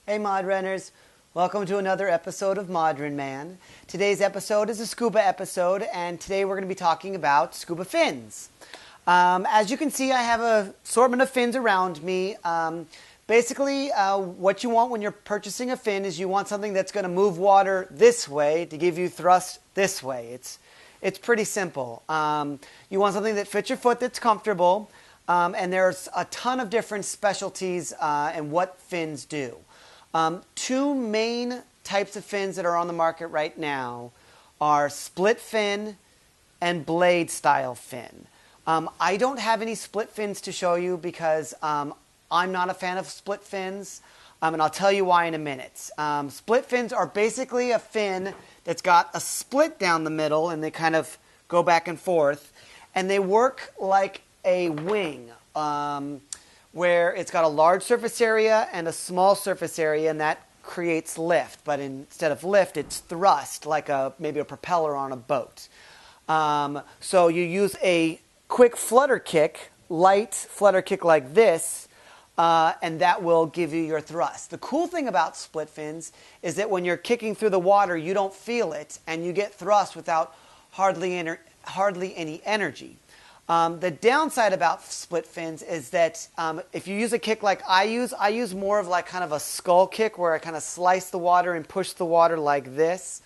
Hey Modreners, welcome to another episode of Modrenman. Today's episode is a scuba episode, and today we're going to be talking about scuba fins. As you can see, I have an assortment of fins around me. Basically, what you want when you're purchasing a fin is you want something that's going to move water this way to give you thrust this way. It's pretty simple. You want something that fits your foot, that's comfortable, and there's a ton of different specialties and what fins do. Two main types of fins that are on the market right now are split fin and blade style fin. I don't have any split fins to show you because I'm not a fan of split fins, and I'll tell you why in a minute. Split fins are basically a fin that's got a split down the middle and they kind of go back and forth, and they work like a wing. Where it's got a large surface area and a small surface area, and that creates lift. But instead of lift, it's thrust, like maybe a propeller on a boat. So you use a quick flutter kick, light flutter kick like this, and that will give you your thrust. The cool thing about split fins is that when you're kicking through the water, you don't feel it, and you get thrust without hardly any energy. The downside about split fins is that if you use a kick like I use more of like kind of a skull kick where I kind of slice the water and push the water like this,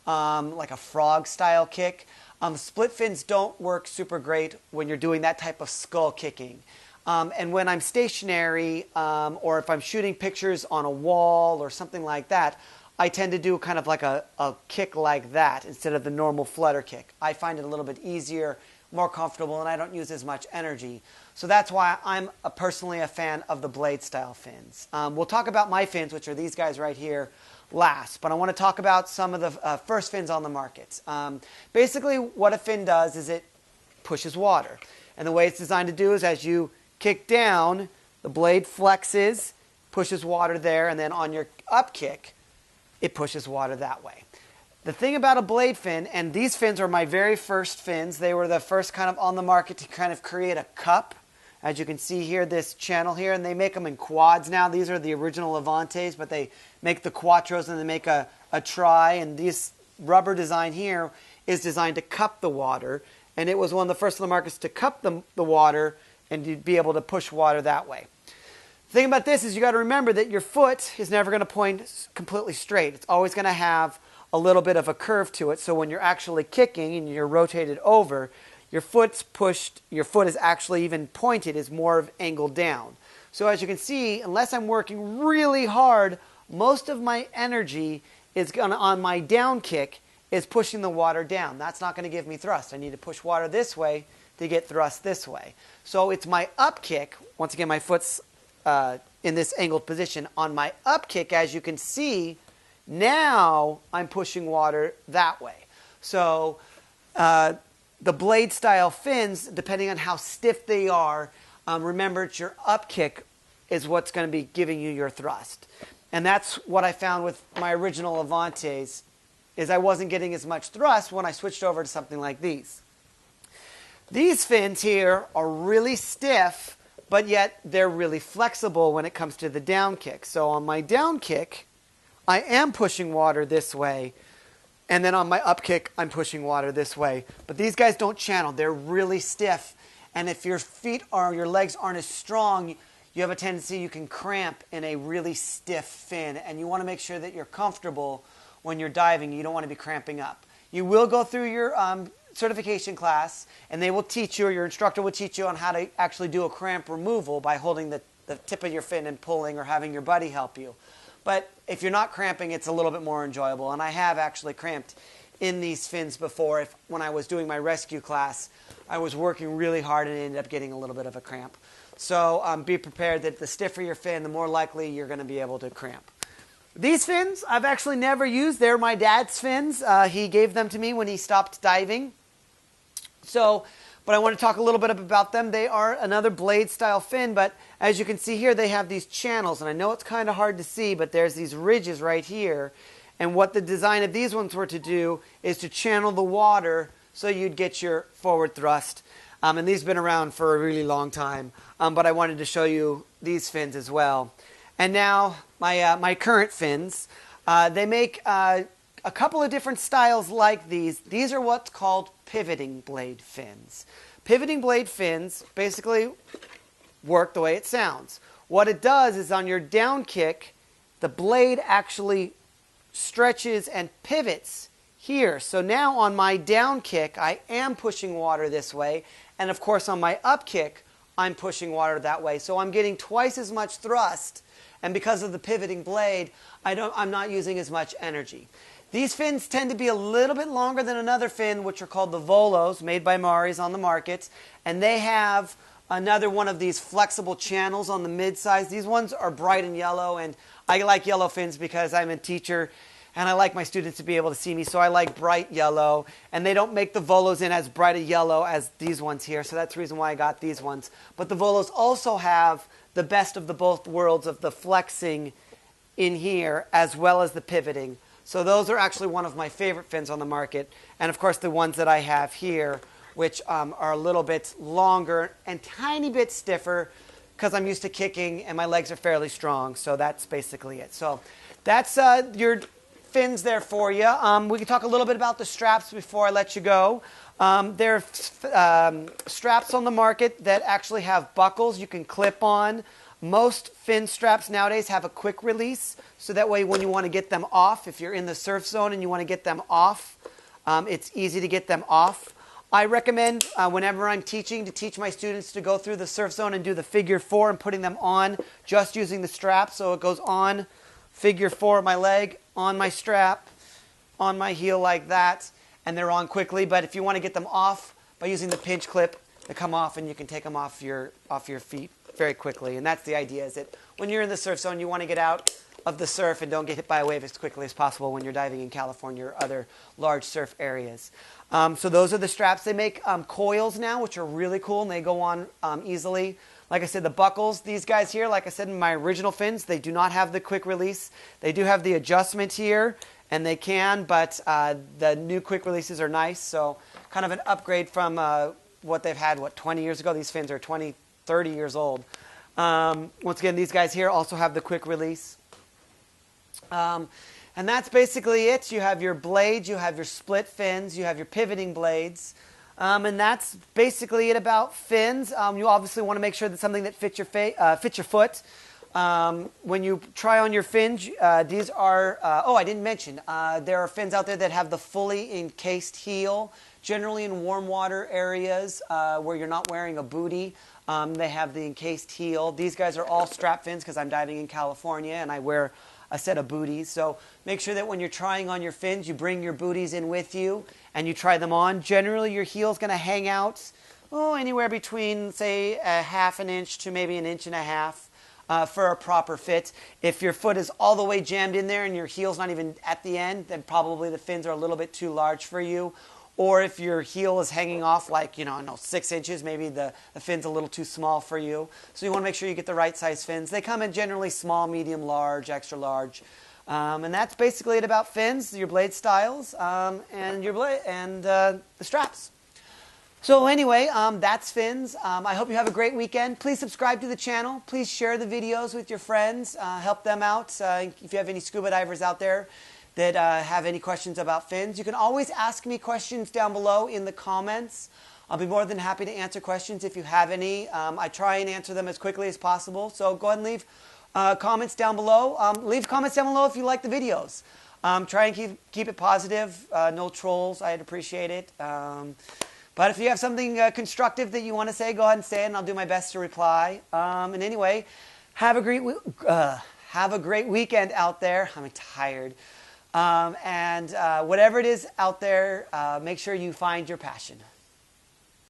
like a frog style kick. Split fins don't work super great when you're doing that type of skull kicking. And when I'm stationary or if I'm shooting pictures on a wall or something like that, I tend to do kind of like a kick like that instead of the normal flutter kick. I find it a little bit easier, more comfortable, and I don't use as much energy. So that's why I'm personally a fan of the blade style fins. We'll talk about my fins, which are these guys right here, last. But I want to talk about some of the first fins on the market. Basically, what a fin does is it pushes water. And the way it's designed to do is as you kick down, the blade flexes, pushes water there, and then on your up kick, it pushes water that way. The thing about a blade fin, and these fins are my very first fins. They were the first kind of on the market to kind of create a cup. As you can see here, this channel here, and they make them in quads now. These are the original Levantes, but they make the Quattros and they make a tri. And this rubber design here is designed to cup the water. And it was one of the first on the markets to cup the water and you'd be able to push water that way. The thing about this is you got to remember that your foot is never going to point completely straight. It's always going to have a little bit of a curve to it, so when you're actually kicking and you're rotated over, your foot is actually even pointed, is more of angled down. So as you can see, unless I'm working really hard, most of my energy is on my down kick is pushing the water down. That's not going to give me thrust. I need to push water this way to get thrust this way. So it's my up kick. Once again, my foot's in this angled position. On my up kick, as you can see, now I'm pushing water that way. So the blade style fins, depending on how stiff they are, remember it's your up kick is what's going to be giving you your thrust. And that's what I found with my original Levantes, is I wasn't getting as much thrust when I switched over to something like these. These fins here are really stiff, but yet they're really flexible when it comes to the down kick. So on my down kick, I am pushing water this way, and then on my up kick, I'm pushing water this way. But these guys don't channel. They're really stiff, and if your feet or your legs aren't as strong, you have a tendency you can cramp in a really stiff fin, and you want to make sure that you're comfortable when you're diving. You don't want to be cramping up. You will go through your certification class, and they will teach you, or your instructor will teach you on how to actually do a cramp removal by holding the tip of your fin and pulling, or having your buddy help you. But if you're not cramping, it's a little bit more enjoyable. And I have actually cramped in these fins before. When I was doing my rescue class, I was working really hard and ended up getting a little bit of a cramp. So be prepared that the stiffer your fin, the more likely you're going to be able to cramp. These fins, I've actually never used. They're my dad's fins. He gave them to me when he stopped diving. But I want to talk a little bit about them. They are another blade style fin, but as you can see here, they have these channels. And I know it's kind of hard to see, but there's these ridges right here. And what the design of these ones were to do is to channel the water so you'd get your forward thrust. And these have been around for a really long time. But I wanted to show you these fins as well. and now my current fins. They make a couple of different styles like these. These are what's called pivoting blade fins. Pivoting blade fins basically work the way it sounds. What it does is on your down kick, the blade actually stretches and pivots here. So now on my down kick, I am pushing water this way. And of course on my up kick, I'm pushing water that way. So I'm getting twice as much thrust. And because of the pivoting blade, I'm not using as much energy. These fins tend to be a little bit longer than another fin, which are called the Volos, made by Mari's on the market. And they have another one of these flexible channels on the mid-size. These ones are bright and yellow, and I like yellow fins because I'm a teacher and I like my students to be able to see me, so I like bright yellow. And they don't make the Volos in as bright a yellow as these ones here, so that's the reason why I got these ones. But the Volos also have the best of the both worlds of the flexing in here as well as the pivoting. So those are actually one of my favorite fins on the market. And of course the ones that I have here, which are a little bit longer and tiny bit stiffer because I'm used to kicking and my legs are fairly strong. So that's basically it. So that's your fins there for you. We can talk a little bit about the straps before I let you go. There are straps on the market that actually have buckles you can clip on. Most fin straps nowadays have a quick release, so that way when you want to get them off, if you're in the surf zone and you want to get them off, it's easy to get them off. I recommend whenever I'm teaching to teach my students to go through the surf zone and do the figure 4 and putting them on just using the strap. So it goes on figure 4 of my leg, on my strap, on my heel like that, and they're on quickly. But if you want to get them off by using the pinch clip, they come off and you can take them off your feet very quickly. And that's the idea, is that when you're in the surf zone, you want to get out of the surf and don't get hit by a wave as quickly as possible when you're diving in California or other large surf areas. So those are the straps. They make coils now, which are really cool, and they go on easily. Like I said, the buckles, these guys here, like I said in my original fins, they do not have the quick release. They do have the adjustment here, and they can, but the new quick releases are nice. So kind of an upgrade from what they've had, 20 years ago? These fins are 20, 30 years old. Once again, these guys here also have the quick release. And that's basically it. You have your blades, you have your split fins, you have your pivoting blades. And that's basically it about fins. You obviously want to make sure that something that fits your foot. When you try on your fins, these are, I didn't mention, there are fins out there that have the fully encased heel, generally in warm water areas where you're not wearing a booty. They have the encased heel. These guys are all strap fins because I'm diving in California and I wear a set of booties. So make sure that when you're trying on your fins, you bring your booties in with you and you try them on. Generally, your heel's going to hang out anywhere between, say, a half an inch to maybe an inch and a half for a proper fit. If your foot is all the way jammed in there and your heel's not even at the end, then probably the fins are a little bit too large for you. Or if your heel is hanging off like, 6 inches, maybe the fin's a little too small for you. So you want to make sure you get the right size fins. They come in generally small, medium, large, extra large. And that's basically it about fins, your blade styles, and the straps. So anyway, that's fins. I hope you have a great weekend. Please subscribe to the channel. Please share the videos with your friends. Help them out. If you have any scuba divers out there that have any questions about fins, you can always ask me questions down below in the comments. I'll be more than happy to answer questions if you have any. I try and answer them as quickly as possible. So go ahead and leave comments down below. Leave comments down below if you like the videos. Try and keep it positive. No trolls. I'd appreciate it. But if you have something constructive that you want to say, go ahead and say it, and I'll do my best to reply. And anyway, have a great weekend out there. I'm tired. And whatever it is out there, make sure you find your passion.